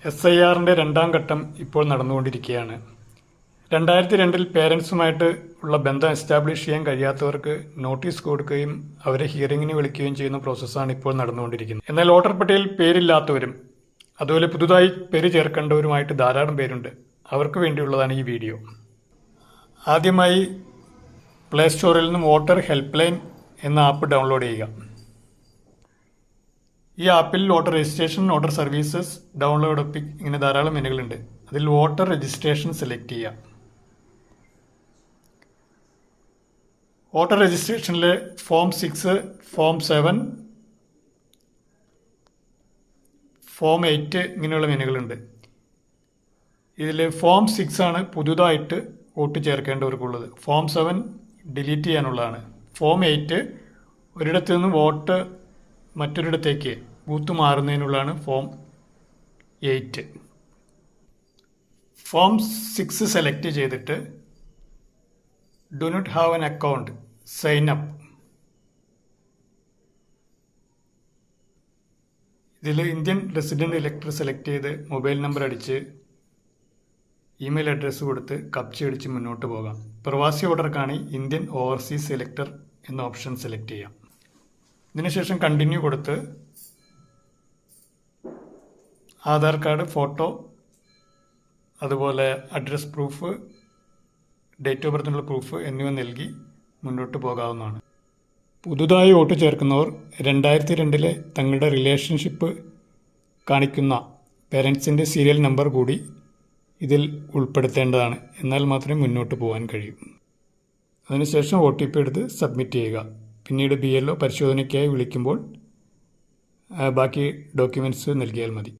SIRന്റെ രണ്ടാം ഘട്ടം ഇപ്പോൾ നടന്നുകൊണ്ടിരിക്കുകയാണ്. 2002 പേരൻസുമായിട്ട് ഉള്ള ബന്ധം എസ്റ്റാബ്ലിഷ് ചെയ്യാൻ കഴിയാത്തവർക്ക് നോട്ടീസ് കൊടുക്കുകയും അവരെ ഹിയറിങ്ങിന് വിളിക്കുകയും ചെയ്യുന്ന പ്രോസസ്സാണ് ഇപ്പോൾ നടന്നുകൊണ്ടിരിക്കുന്നത്. എന്നാൽ വോട്ടർ പട്ടികയിൽ പേരില്ലാത്തവരും അതുപോലെ പുതുതായി പേര് ചേർക്കേണ്ടവരുമായിട്ട് ധാരാളം പേരുണ്ട്. അവർക്ക് വേണ്ടിയുള്ളതാണ് ഈ വീഡിയോ. ആദ്യമായി പ്ലേ സ്റ്റോറിൽ നിന്നും വോട്ടർ ഹെൽപ്പ് ലൈൻ എന്ന ആപ്പ് ഡൗൺലോഡ് ചെയ്യുക. ഈ ആപ്പിൽ voter registration, voter services, download pic ഇങ്ങനെ ധാരാളം മെനുകളുണ്ട്. അതിൽ വോട്ടർ രജിസ്ട്രേഷൻ സെലക്ട് ചെയ്യുക. വോട്ടർ രജിസ്ട്രേഷനിൽ ഫോം 6, ഫോം 7, ഫോം 8 ഇങ്ങനെയുള്ള മെനുകളുണ്ട്. ഇതിൽ ഫോം 6 ആണ് പുതുതായിട്ട് വോട്ട് ചേർക്കേണ്ടവർക്കുള്ളത്. ഫോം 7 ഡിലീറ്റ് ചെയ്യാനുള്ളതാണ്. ഫോം 8 ഒരിടത്തു നിന്ന് വോട്ട് മറ്റൊരിടത്തേക്ക് ബൂത്ത് മാറുന്നതിനുള്ളതാണ് ഫോം 8. ഫോം 6 സെലക്ട് ചെയ്തിട്ട് do not have an account, sign up. ഇതിൽ ഇന്ത്യൻ റെസിഡൻറ്റ് ഇലക്ടർ സെലക്ട് ചെയ്ത് മൊബൈൽ നമ്പർ അടിച്ച് ഇമെയിൽ അഡ്രസ്സ് കൊടുത്ത് കപ്ച അടിച്ച് മുന്നോട്ട് പോകാം. പ്രവാസി വോട്ടർക്കാണ് ഇന്ത്യൻ ഓവർസീസ് ഇലക്ടർ എന്ന ഓപ്ഷൻ സെലക്ട് ചെയ്യാം. ഇതിനുശേഷം കണ്ടിന്യൂ കൊടുത്ത് ആധാർ കാർഡ്, ഫോട്ടോ, അതുപോലെ അഡ്രസ് പ്രൂഫ്, ഡേറ്റ് ഓഫ് ബർത്തിനുള്ള പ്രൂഫ് എന്നിവ നൽകി മുന്നോട്ട് പോകാവുന്നതാണ്. പുതുതായി വോട്ട് ചേർക്കുന്നവർ 2002 തങ്ങളുടെ റിലേഷൻഷിപ്പ് കാണിക്കുന്ന പേരൻസിൻ്റെ സീരിയൽ നമ്പർ കൂടി ഇതിൽ ഉൾപ്പെടുത്തേണ്ടതാണ്. എന്നാൽ മാത്രമേ മുന്നോട്ട് പോകാൻ കഴിയൂ. അതിനുശേഷം OTP എടുത്ത് സബ്മിറ്റ് ചെയ്യുക. പിന്നീട് BLO പരിശോധനയ്ക്കായി വിളിക്കുമ്പോൾ ബാക്കി ഡോക്യുമെൻറ്റ്സ് നൽകിയാൽ മതി.